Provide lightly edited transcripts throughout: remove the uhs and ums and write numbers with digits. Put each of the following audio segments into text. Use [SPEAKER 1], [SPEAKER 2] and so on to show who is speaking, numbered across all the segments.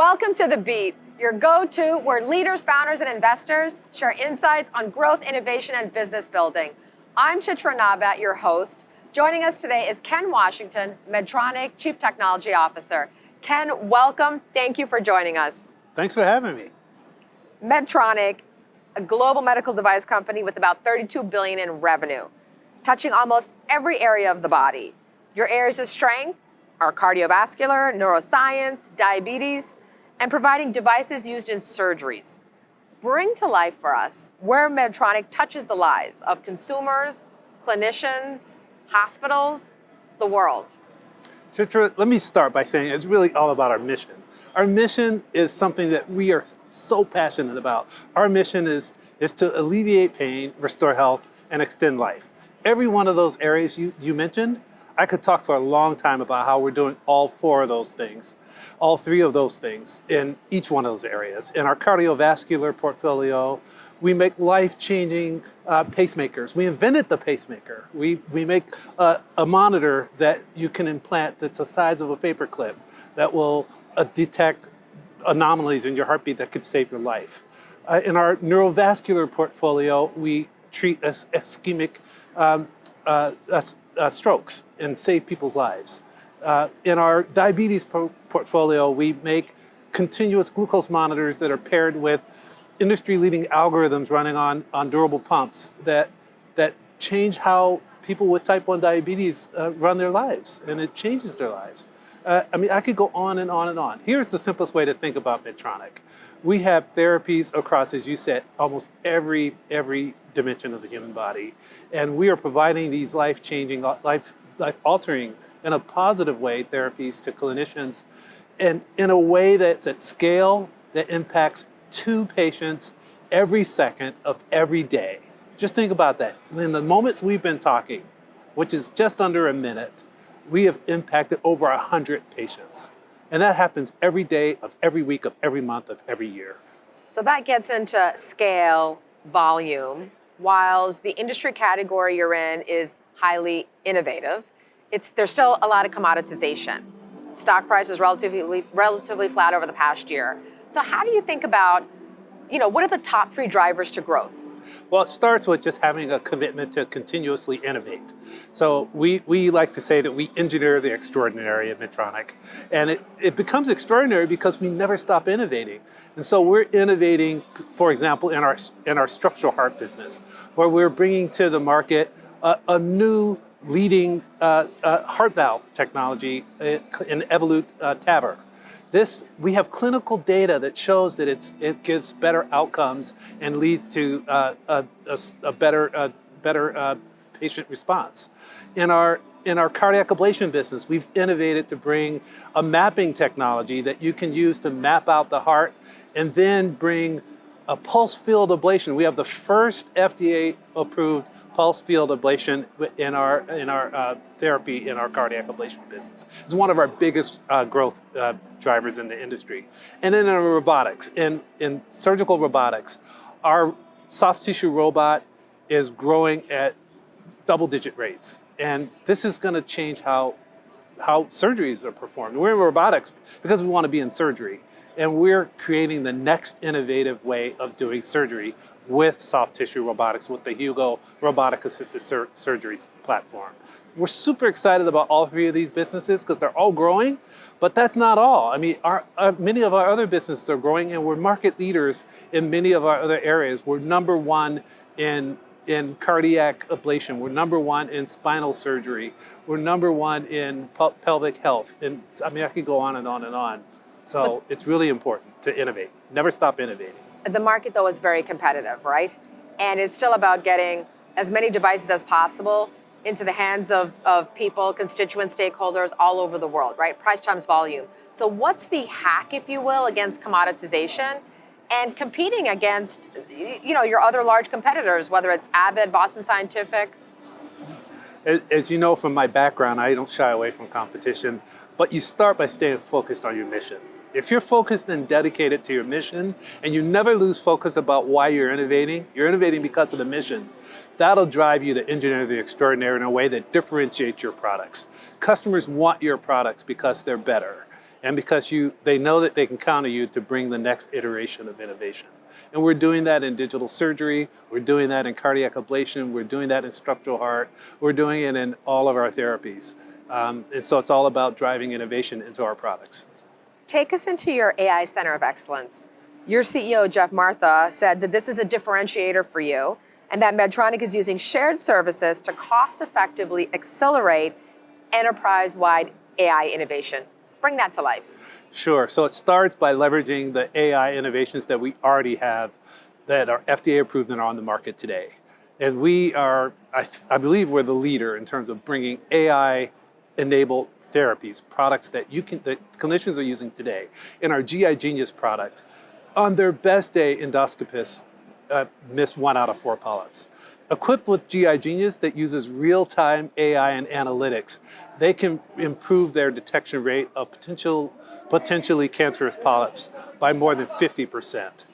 [SPEAKER 1] Welcome to The Beat, your go-to where leaders, founders, and investors share insights on growth, innovation, and business building. I'm Chitra Nabat, your host. Joining us today is Ken Washington, Medtronic Chief Technology Officer. Ken, welcome. Thank you for joining us.
[SPEAKER 2] Thanks for having me.
[SPEAKER 1] Medtronic, a global medical device company with about $32 billion in revenue, touching almost every area of the body. Your areas of strength are cardiovascular, neuroscience, diabetes, and providing devices used in surgeries. Bring to life for us where Medtronic touches the lives of consumers, clinicians, hospitals, the world.
[SPEAKER 2] Chitra, let me start by saying it's really all about our mission. Our mission is something that we are so passionate about. Our mission is to alleviate pain, restore health, and extend life. Every one of those areas you mentioned, I could talk for a long time about how we're doing all four of those things, all three of those things in each one of those areas. In our cardiovascular portfolio, we make life-changing pacemakers. We invented the pacemaker. We make a monitor that you can implant that's the size of a paperclip that will detect anomalies in your heartbeat that could save your life. In our neurovascular portfolio, we treat ischemic strokes and save people's lives. In our diabetes portfolio, we make continuous glucose monitors that are paired with industry-leading algorithms running on durable pumps that change how people with type 1 diabetes run their lives, and it changes their lives. I could go on and on and on. Here's the simplest way to think about Medtronic. We have therapies across, as you said, almost every dimension of the human body. And we are providing these life-changing, life-altering, in a positive way, therapies to clinicians, and in a way that's at scale that impacts 2 patients every second of every day. Just think about that. In the moments we've been talking, which is just under a minute, we have impacted over 100 patients. And that happens every day of every week of every month of every year.
[SPEAKER 1] So that gets into scale, volume, whilst the industry category you're in is highly innovative. There's still a lot of commoditization. Stock price is relatively flat over the past year. So how do you think about, what are the top 3 drivers to growth?
[SPEAKER 2] Well, it starts with just having a commitment to continuously innovate. So we like to say that we engineer the extraordinary at Medtronic. And it becomes extraordinary because we never stop innovating. And so we're innovating, for example, in our structural heart business, where we're bringing to the market a new leading heart valve technology in Evolut TAVR. We have clinical data that shows that it gives better outcomes and leads to a better patient response. In our cardiac ablation business, we've innovated to bring a mapping technology that you can use to map out the heart and then bring a pulse field ablation. We have the first FDA-approved pulse field ablation in our therapy in our cardiac ablation business. It's one of our biggest growth drivers in the industry. And then in robotics, in surgical robotics, our soft tissue robot is growing at double-digit rates. And this is going to change how surgeries are performed. We're in robotics because we want to be in surgery. And we're creating the next innovative way of doing surgery with soft tissue robotics, with the Hugo robotic-assisted surgery platform. We're super excited about all 3 of these businesses because they're all growing, but that's not all. Many of our other businesses are growing, and we're market leaders in many of our other areas. We're number 1 in cardiac ablation. We're number 1 in spinal surgery. We're number 1 in pelvic health. And I could go on and on and on. So it's really important to innovate. Never stop innovating.
[SPEAKER 1] The market, though, is very competitive, right? And it's still about getting as many devices as possible into the hands of people, constituents, stakeholders all over the world, right? Price times volume. So what's the hack, if you will, against commoditization and competing against, your other large competitors, whether it's Abbott, Boston Scientific?
[SPEAKER 2] As you know from my background, I don't shy away from competition, but you start by staying focused on your mission. If you're focused and dedicated to your mission, and you never lose focus about why you're innovating because of the mission, that'll drive you to engineer the extraordinary in a way that differentiates your products. Customers want your products because they're better. and because they know that they can count on you to bring the next iteration of innovation. And we're doing that in digital surgery, we're doing that in cardiac ablation, we're doing that in structural heart, we're doing it in all of our therapies. And so it's all about driving innovation into our products.
[SPEAKER 1] Take us into your AI Center of Excellence. Your CEO, Jeff Martha, said that this is a differentiator for you and that Medtronic is using shared services to cost-effectively accelerate enterprise-wide AI innovation. Bring that to life.
[SPEAKER 2] Sure. So it starts by leveraging the AI innovations that we already have that are FDA approved and are on the market today. And we are, I believe we're the leader in terms of bringing AI-enabled therapies, products that clinicians are using today. In our GI Genius product, on their best day, endoscopists miss 1 out of 4 polyps. Equipped with GI Genius that uses real-time AI and analytics, they can improve their detection rate of potentially cancerous polyps by more than 50%.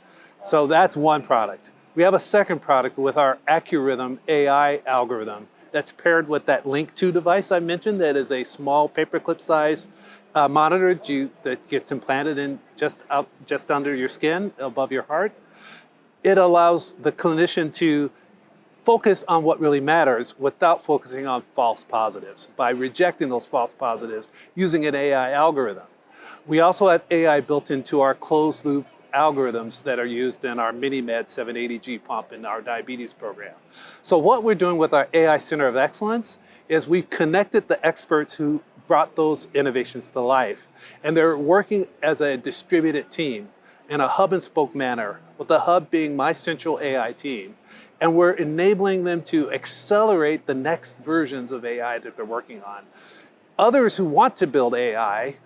[SPEAKER 2] So that's one product. We have a second product with our AccuRhythm AI algorithm that's paired with that Link 2 device I mentioned that is a small paperclip-sized monitor that gets implanted in just under your skin, above your heart. It allows the clinician to focus on what really matters without focusing on false positives by rejecting those false positives using an AI algorithm. We also have AI built into our closed loop algorithms that are used in our MiniMed 780G pump in our diabetes program. So what we're doing with our AI Center of Excellence is we've connected the experts who brought those innovations to life, and they're working as a distributed team in a hub and spoke manner, with the hub being my central AI team. And we're enabling them to accelerate the next versions of AI that they're working on. Others who want to build AI,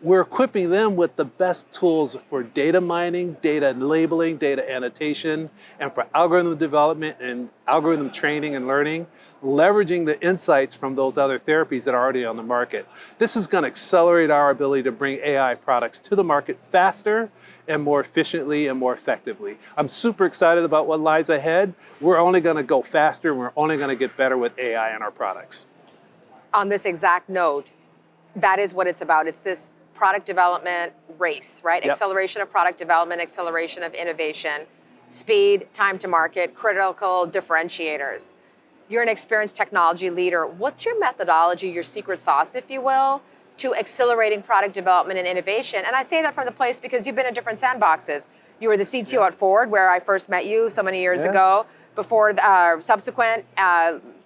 [SPEAKER 2] we're equipping them with the best tools for data mining, data labeling, data annotation, and for algorithm development and algorithm training and learning, leveraging the insights from those other therapies that are already on the market. This is going to accelerate our ability to bring AI products to the market faster and more efficiently and more effectively. I'm super excited about what lies ahead. We're only going to go faster, and we're only going to get better with AI in our products.
[SPEAKER 1] On this exact note, that is what it's about. It's this product development race, right? Yep. Acceleration of product development, acceleration of innovation, speed, time to market, critical differentiators. You're an experienced technology leader. What's your methodology, your secret sauce, if you will, to accelerating product development and innovation? And I say that from the place because you've been in different sandboxes. You were the CTO at Ford, where I first met you so many years ago, before subsequent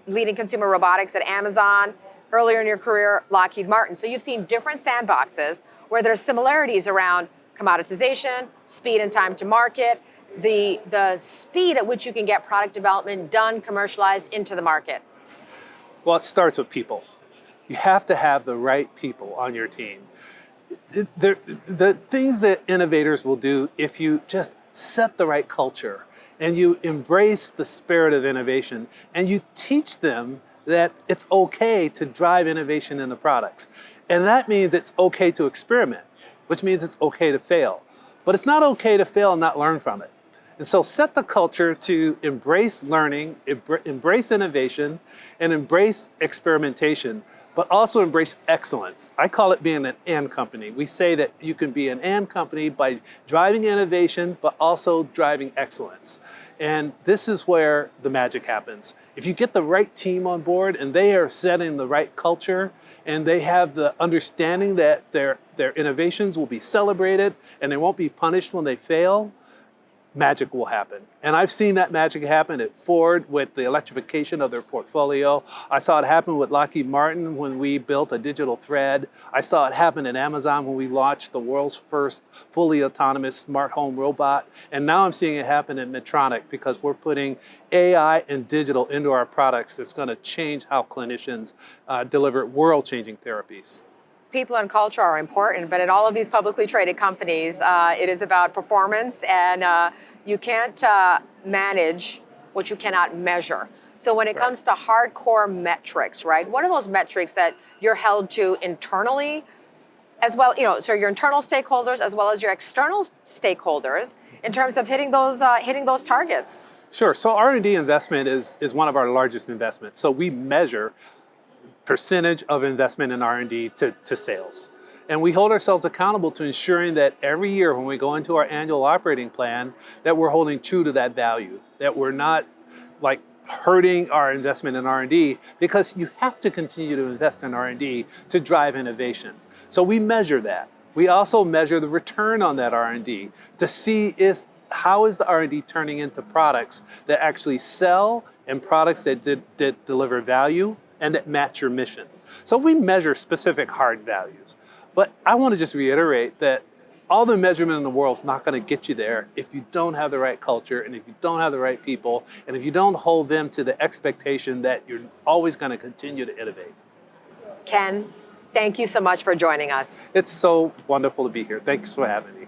[SPEAKER 1] leading consumer robotics at Amazon, earlier in your career, Lockheed Martin. So you've seen different sandboxes where there's similarities around commoditization, speed and time to market, the speed at which you can get product development done, commercialized, into the market.
[SPEAKER 2] Well, it starts with people. You have to have the right people on your team. The things that innovators will do if you just set the right culture and you embrace the spirit of innovation and you teach them that it's okay to drive innovation in the products. And that means it's okay to experiment, which means it's okay to fail. But it's not okay to fail and not learn from it. And so set the culture to embrace learning, embrace innovation, and embrace experimentation, but also embrace excellence. I call it being an and company. We say that you can be an and company by driving innovation, but also driving excellence. And this is where the magic happens. If you get the right team on board and they are setting the right culture and they have the understanding that their innovations will be celebrated and they won't be punished when they fail, magic will happen. And I've seen that magic happen at Ford with the electrification of their portfolio. I saw it happen with Lockheed Martin when we built a digital thread. I saw it happen at Amazon when we launched the world's first fully autonomous smart home robot. And now I'm seeing it happen at Medtronic because we're putting AI and digital into our products that's going to change how clinicians deliver world-changing therapies.
[SPEAKER 1] People and culture are important, but in all of these publicly traded companies, it is about performance, and you can't manage what you cannot measure. So when it comes to hardcore metrics, right? What are those metrics that you're held to internally, as well? So your internal stakeholders as well as your external stakeholders in terms of hitting those targets.
[SPEAKER 2] Sure. So R&D investment is one of our largest investments. So we measure percentage of investment in R&D to sales. And we hold ourselves accountable to ensuring that every year when we go into our annual operating plan, that we're holding true to that value, that we're not like hurting our investment in R&D, because you have to continue to invest in R&D to drive innovation. So we measure that. We also measure the return on that R&D to see how is the R&D turning into products that actually sell and products that deliver value and that match your mission. So we measure specific hard values. But I want to just reiterate that all the measurement in the world is not going to get you there if you don't have the right culture and if you don't have the right people and if you don't hold them to the expectation that you're always going to continue to innovate.
[SPEAKER 1] Ken, thank you so much for joining us.
[SPEAKER 2] It's so wonderful to be here. Thanks for having me.